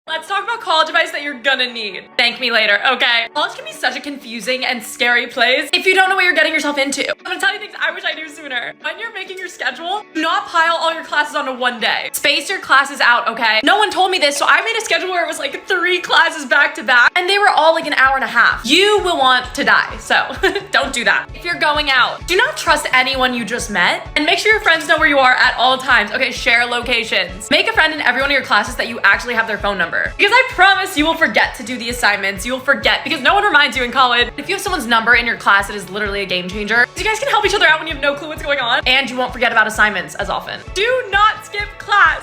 Let's talk about college advice that you're gonna need. Thank me later, okay? College can be such a confusing and scary place if you don't know what you're getting yourself into. I'm gonna tell you things I wish I knew sooner. When you're making your schedule, do not pile all your classes onto one day. Space your classes out, okay? No one told me this, so I made a schedule where it was like 3 classes back to back, and they were all like an hour and a half. You will want to die, so don't do that. If you're going out, do not trust anyone you just met, and make sure your friends know where you are at all times. Okay, share locations. Make a friend in every one of your classes that you actually have their phone number. Because I promise you will forget to do the assignments. You will forget because no one reminds you in college. If you have someone's number in your class, it is literally a game changer. You guys can help each other out when you have no clue what's going on, and you won't forget about assignments as often. Do not skip class.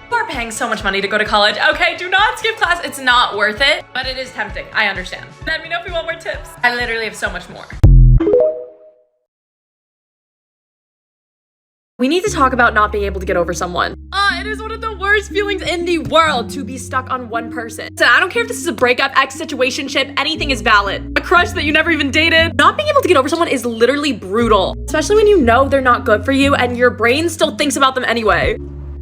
You are paying so much money to go to college. Okay, do not skip class. It's not worth it, but it is tempting. I understand. Let me know if you want more tips. I literally have so much more. We need to talk about not being able to get over someone. It is one of the worst feelings in the world to be stuck on one person. So I don't care if this is a breakup, ex, situationship, anything is valid. A crush that you never even dated. Not being able to get over someone is literally brutal, especially when you know they're not good for you and your brain still thinks about them anyway.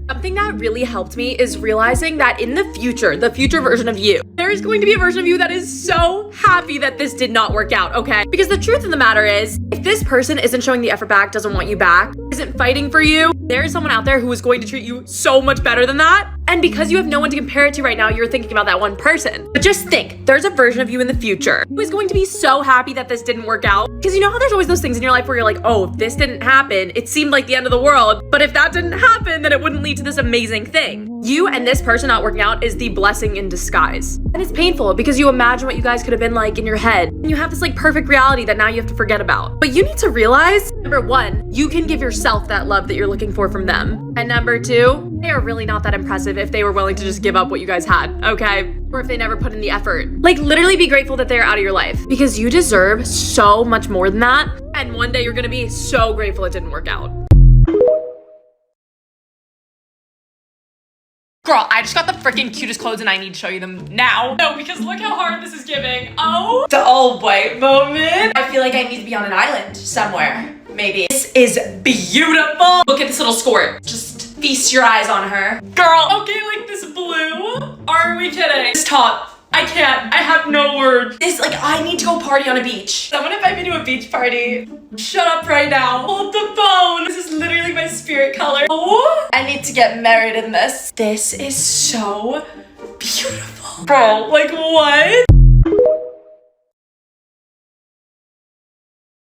Something that really helped me is realizing that in the future version of you, there is going to be a version of you that is so happy that this did not work out, okay? Because the truth of the matter is, if this person isn't showing the effort back, doesn't want you back, isn't fighting for you, there is someone out there who is going to treat you so much better than that. And because you have no one to compare it to right now, you're thinking about that one person. But just think, there's a version of you in the future who is going to be so happy that this didn't work out. Because you know how there's always those things in your life where you're like, oh, if this didn't happen, it seemed like the end of the world. But if that didn't happen, then it wouldn't lead to this amazing thing. You and this person not working out is the blessing in disguise. And it's painful because you imagine what you guys could have been like in your head. And you have this like perfect reality that now you have to forget about. But you need to realize, number one, you can give yourself that love that you're looking for from them. And number two, they are really not that impressive if they were willing to just give up what you guys had, okay? Or if they never put in the effort. Like literally be grateful that they're out of your life because you deserve so much more than that. And one day you're gonna be so grateful it didn't work out. Girl, I just got the freaking cutest clothes and I need to show you them now. No, because look how hard this is giving. Oh, the all white moment. I feel like I need to be on an island somewhere, maybe. This is beautiful. Look at this little skirt. Just feast your eyes on her. Girl, okay, like this blue? Are we kidding? This top. I can't. I have no words. It's like, I need to go party on a beach. Someone invite me to a beach party. Shut up right now. Hold the phone. This is literally my spirit color. Oh, I need to get married in this. This is so beautiful. Bro, like what?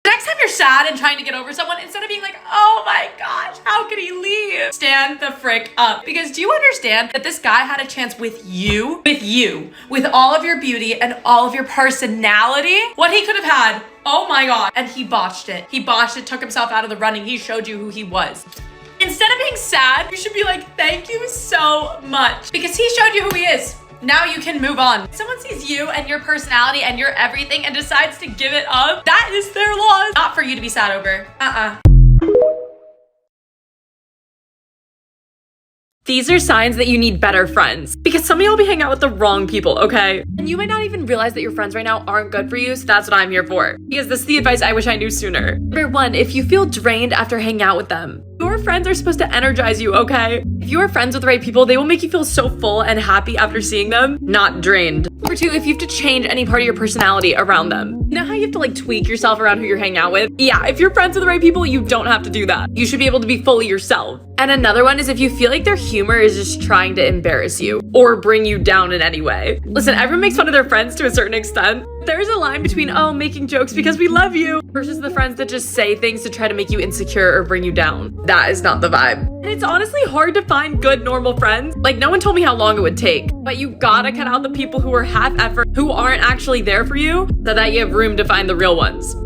Next time you're sad and trying to get over someone, instead of being like, oh my gosh, how could he leave? Stand the frick up. Because do you understand that this guy had a chance with you, with all of your beauty and all of your personality? What he could have had, oh my God. And he botched it. He botched it, took himself out of the running. He showed you who he was. Instead of being sad, you should be like, thank you so much. Because he showed you who he is. Now you can move on. If someone sees you and your personality and your everything and decides to give it up, that is their loss. Not for you to be sad over. These are signs that you need better friends because some of y'all be hanging out with the wrong people, okay? And you might not even realize that your friends right now aren't good for you, so that's what I'm here for. Because this is the advice I wish I knew sooner. Number one, if you feel drained after hanging out with them, your friends are supposed to energize you, okay? If you are friends with the right people, they will make you feel so full and happy after seeing them, not drained. Number two, if you have to change any part of your personality around them. You know how you have to like tweak yourself around who you're hanging out with? Yeah, if you're friends with the right people, you don't have to do that. You should be able to be fully yourself. And another one is if you feel like their humor is just trying to embarrass you or bring you down in any way. Listen, everyone makes fun of their friends to a certain extent. There's a line between, oh, making jokes because we love you versus the friends that just say things to try to make you insecure or bring you down. That is not the vibe. And it's honestly hard to find good, normal friends. Like, no one told me how long it would take, but you gotta cut out the people who are half effort, who aren't actually there for you, so that you have room to find the real ones.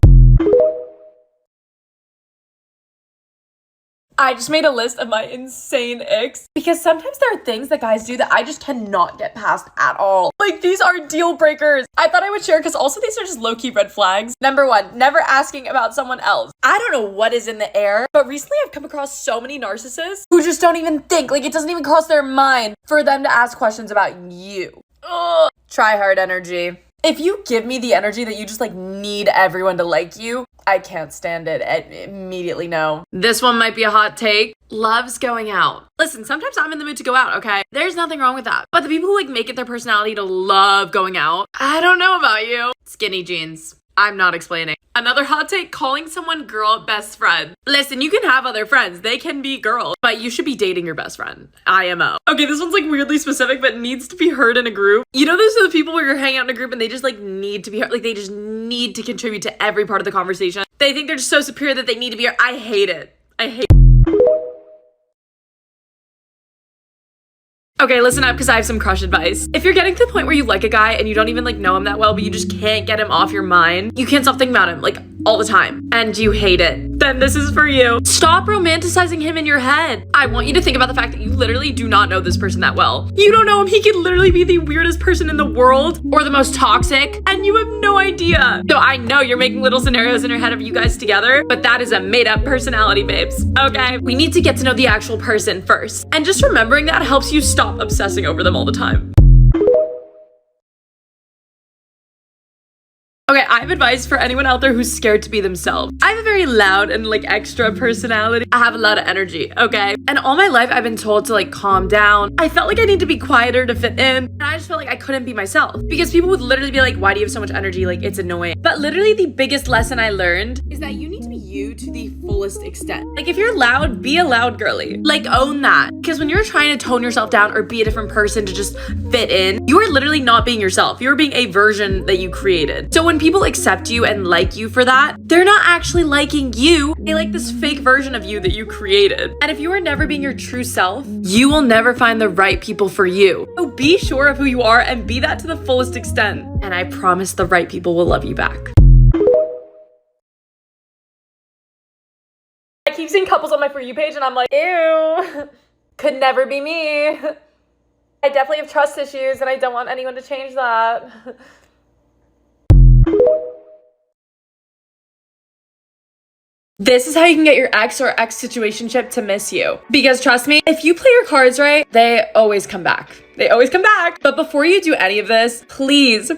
I just made a list of my insane icks because sometimes there are things that guys do that I just cannot get past at all. Like, these are deal breakers. I thought I would share because also these are just low-key red flags. Number one, never asking about someone else. I don't know what is in the air, but recently I've come across so many narcissists who just don't even think, like it doesn't even cross their mind for them to ask questions about you. Ugh. Try hard energy. If you give me the energy that you just like need everyone to like you, I can't stand it. Immediately no. This one might be a hot take. Loves going out. Listen, sometimes I'm in the mood to go out, okay? There's nothing wrong with that. But the people who like make it their personality to love going out, I don't know about you. Skinny jeans. I'm not explaining. Another hot take, calling someone girl best friend. Listen, you can have other friends. They can be girls, but you should be dating your best friend. IMO. Okay, this one's like weirdly specific, but needs to be heard in a group. You know, those are the people where you're hanging out in a group and they just like need to be heard. Like they just need to contribute to every part of the conversation. They think they're just so superior that they need to be here. I hate it. I hate it. Okay, listen up because I have some crush advice. If you're getting to the point where you like a guy and you don't even like know him that well, but you just can't get him off your mind, you can't stop thinking about him like all the time, and you hate it, then this is for you. Stop romanticizing him in your head. I want you to think about the fact that you literally do not know this person that well. You don't know him. He could literally be the weirdest person in the world or the most toxic, and you have no idea. So I know you're making little scenarios in your head of you guys together, but that is a made-up personality, babes. Okay? We need to get to know the actual person first, and just remembering that helps you stop obsessing over them all the time. Okay, I have advice for anyone out there who's scared to be themselves. I have a very loud and like extra personality. I have a lot of energy, okay? And all my life I've been told to like calm down. I felt like I need to be quieter to fit in. And I just felt like I couldn't be myself because people would literally be like, why do you have so much energy? Like, it's annoying. But literally the biggest lesson I learned is that you need to be you to the fullest extent. Like if you're loud, be a loud girly. Like own that. Because when you're trying to tone yourself down or be a different person to just fit in, you are literally not being yourself. You're being a version that you created. So when people accept you and like you for that, they're not actually liking you. They like this fake version of you that you created. And if you are never being your true self, you will never find the right people for you. So be sure of who you are and be that to the fullest extent. And I promise the right people will love you back. I keep seeing couples on my For You page and I'm like, ew, could never be me. I definitely have trust issues and I don't want anyone to change that. This is how you can get your ex or ex-situationship to miss you. Because trust me, if you play your cards right, they always come back. They always come back. But before you do any of this, please,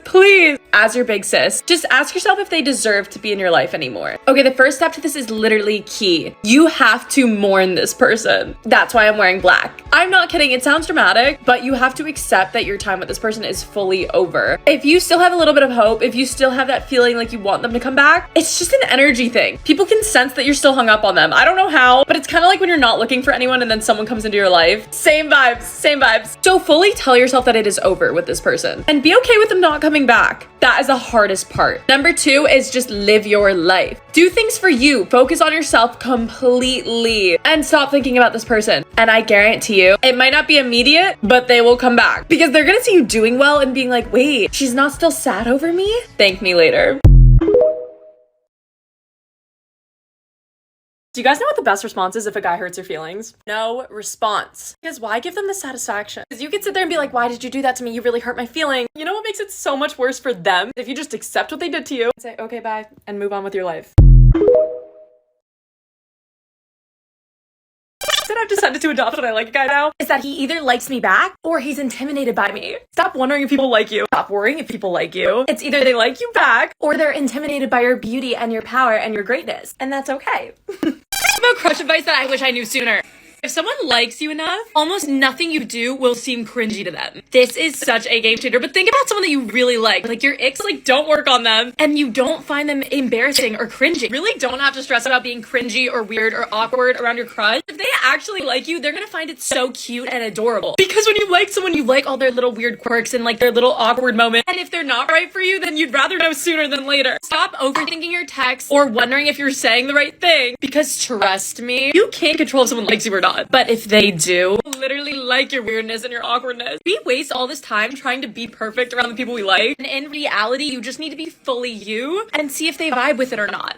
as your big sis, just ask yourself if they deserve to be in your life anymore. Okay, the first step to this is literally key. You have to mourn this person. That's why I'm wearing black. I'm not kidding. It sounds dramatic, but you have to accept that your time with this person is fully over. If you still have a little bit of hope, if you still have that feeling like you want them to come back, it's just an energy thing. People can sense that you're still hung up on them. I don't know how, but it's kind of like when you're not looking for anyone and then someone comes into your life. Same vibes, same vibes. So fully tell yourself that it is over with this person and be okay with them not coming back. That is the hardest part. Number 2 is just live your life. Do things for you. Focus on yourself completely and stop thinking about this person. And I guarantee you, it might not be immediate, but they will come back because they're gonna see you doing well and being like, wait, she's not still sad over me? Thank me later. Do you guys know what the best response is if a guy hurts your feelings? No response. Because why give them the satisfaction? Because you could sit there and be like, why did you do that to me? You really hurt my feelings. You know what makes it so much worse for them? If you just accept what they did to you and say, okay, bye, and move on with your life. That I've decided to adopt when I like a guy now is that he either likes me back or he's intimidated by me. Stop wondering if people like you. Stop worrying if people like you. It's either they like you back or they're intimidated by your beauty and your power and your greatness. And that's okay. About crush advice that I wish I knew sooner. If someone likes you enough, almost nothing you do will seem cringy to them. This is such a game changer. But think about someone that you really like your ex, don't work on them and you don't find them embarrassing or cringy. Really don't have to stress about being cringy or weird or awkward around your crush. If they actually like you, they're gonna find it so cute and adorable. Because when you like someone, you like all their little weird quirks and their little awkward moments. And if they're not right for you, then you'd rather know sooner than later. Stop overthinking your texts or wondering if you're saying the right thing. Because trust me, you can't control if someone likes you or not. But if they do, literally like your weirdness and your awkwardness. We waste all this time trying to be perfect around the people we like. And in reality, you just need to be fully you and see if they vibe with it or not.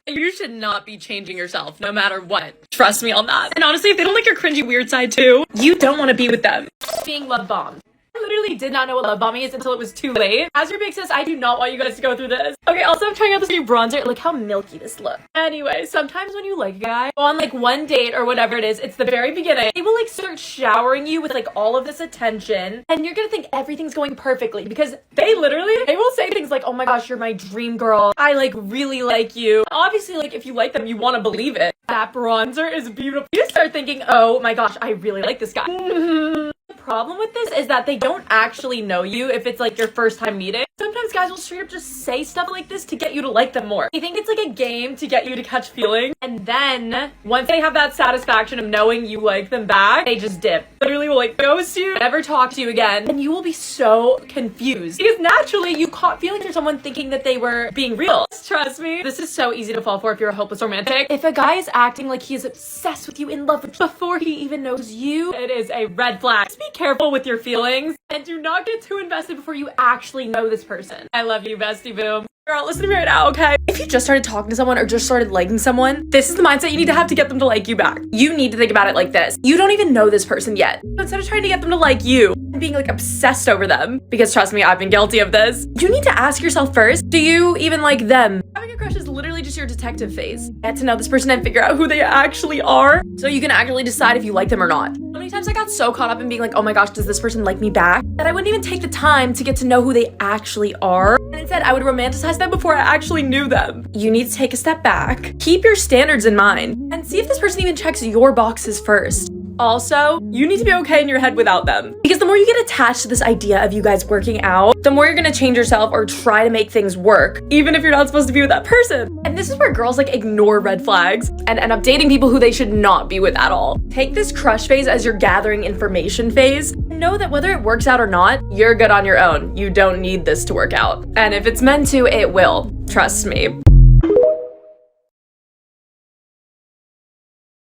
You should not be changing yourself no matter what. Trust me on that. And honestly, if they don't like your cringy weird side too, you don't want to be with them. Being love bombed. I literally did not know what love bombing is until it was too late. As your big sis, I do not want you guys to go through this. Okay, also I'm trying out this new bronzer. Look how milky this looks. Anyway, sometimes when you like a guy, go on like one date or whatever it is, it's the very beginning. They will like start showering you with like all of this attention, and you're gonna think everything's going perfectly because they will say things like, oh my gosh, you're my dream girl. I like really like you. Obviously, like if you like them, you want to believe it. That bronzer is beautiful. You start thinking, oh my gosh, I really like this guy. The problem with this is that they don't actually know you if it's like your first time meeting. Sometimes guys will straight up just say stuff like this to get you to like them more. They think it's like a game to get you to catch feelings. And then once they have that satisfaction of knowing you like them back, they just dip. Literally will like ghost you, never talk to you again. And you will be so confused because naturally you caught feelings for someone thinking that they were being real. Trust me, this is so easy to fall for if you're a hopeless romantic. If a guy is acting like he is obsessed with you, in love with you, before he even knows you, it is a red flag. Just be careful with your feelings and do not get too invested before you actually know this person. I love you, bestie boom. Girl, listen to me right now, okay? If you just started talking to someone or just started liking someone, this is the mindset you need to have to get them to like you back. You need to think about it like this. You don't even know this person yet. Instead of trying to get them to like you and being like obsessed over them, because trust me, I've been guilty of this, you need to ask yourself first, do you even like them? Having a crush is literally just your detective phase. Get to know this person and figure out who they actually are so you can actually decide if you like them or not. How many times I got so caught up in being like, oh my gosh, does this person like me back? That I wouldn't even take the time to get to know who they actually are. And instead, I would romanticize them before I actually knew them. You need to take a step back, keep your standards in mind, and see if this person even checks your boxes first. Also, you need to be okay in your head without them. Because the more you get attached to this idea of you guys working out, the more you're gonna change yourself or try to make things work, even if you're not supposed to be with that person. And this is where girls like ignore red flags and end up dating people who they should not be with at all. Take this crush phase as your gathering information phase. Know that whether it works out or not, you're good on your own. You don't need this to work out. And if it's meant to, it will. Trust me.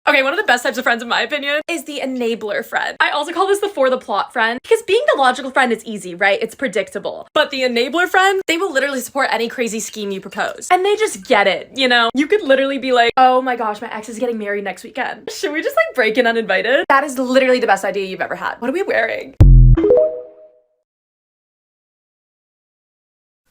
Okay, one of the best types of friends in my opinion is the enabler friend. I also call this the for the plot friend because being the logical friend is easy, right? It's predictable. But the enabler friend, they will literally support any crazy scheme you propose. And they just get it, you know? You could literally be like, oh my gosh, my ex is getting married next weekend. Should we just like break in uninvited? That is literally the best idea you've ever had. What are we wearing?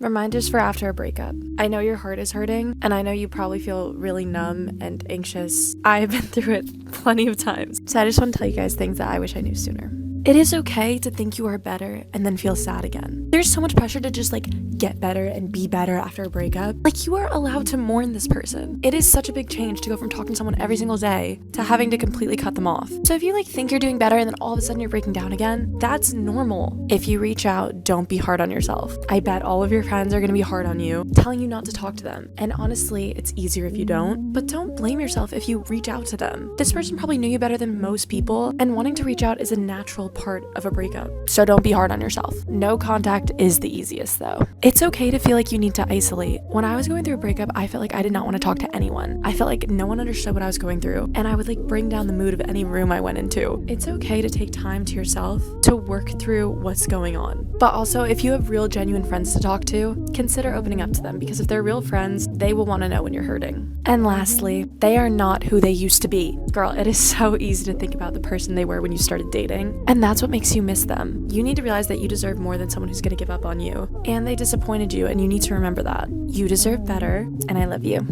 Reminders for after a breakup. I know your heart is hurting, and I know you probably feel really numb and anxious. I've been through it plenty of times. So I just want to tell you guys things that I wish I knew sooner. It is okay to think you are better and then feel sad again. There's so much pressure to just like get better and be better after a breakup. Like you are allowed to mourn this person. It is such a big change to go from talking to someone every single day to having to completely cut them off. So if you like think you're doing better and then all of a sudden you're breaking down again, that's normal. If you reach out, don't be hard on yourself. I bet all of your friends are gonna be hard on you, telling you not to talk to them. And honestly, it's easier if you don't, but don't blame yourself if you reach out to them. This person probably knew you better than most people, and wanting to reach out is a natural part of a breakup. So don't be hard on yourself. No contact is the easiest though. It's okay to feel like you need to isolate. When I was going through a breakup, I felt like I did not want to talk to anyone. I felt like no one understood what I was going through, and I would like bring down the mood of any room I went into. It's okay to take time to yourself to work through what's going on. But also, if you have real genuine friends to talk to, consider opening up to them, because if they're real friends, they will want to know when you're hurting. And lastly, they are not who they used to be. Girl, it is so easy to think about the person they were when you started dating, and that's what makes you miss them. You need to realize that you deserve more than someone who's gonna give up on you, and they disappointed you, and you need to remember that. You deserve better, and I love you.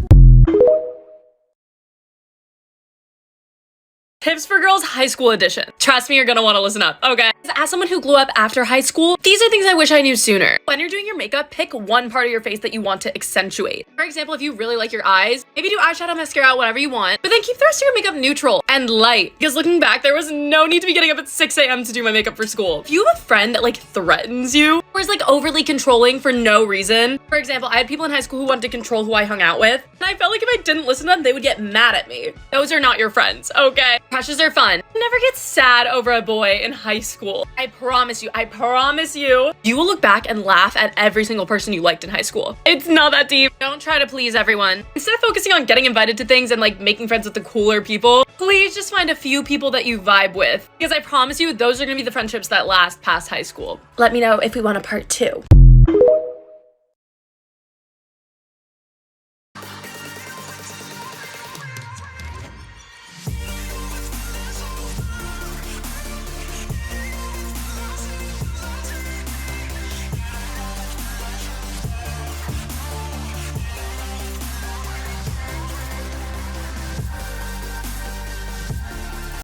Tips for Girls High School Edition. Trust me, you're gonna want to listen up, okay? As someone who grew up after high school, these are things I wish I knew sooner. When you're doing your makeup, pick one part of your face that you want to accentuate. For example, if you really like your eyes, maybe do eyeshadow, mascara, whatever you want, but then keep the rest of your makeup neutral and light. Because looking back, there was no need to be getting up at 6 a.m. to do my makeup for school. If you have a friend that like threatens you, or is like overly controlling for no reason. For example, I had people in high school who wanted to control who I hung out with, and I felt like if I didn't listen to them, they would get mad at me. Those are not your friends, okay? Crushes are fun. Never get sad over a boy in high school. I promise you, you will look back and laugh at every single person you liked in high school. It's not that deep. Don't try to please everyone. Instead of focusing on getting invited to things and like making friends with the cooler people, please just find a few people that you vibe with. Because I promise you, those are gonna be the friendships that last past high school. Let me know if we want a part 2.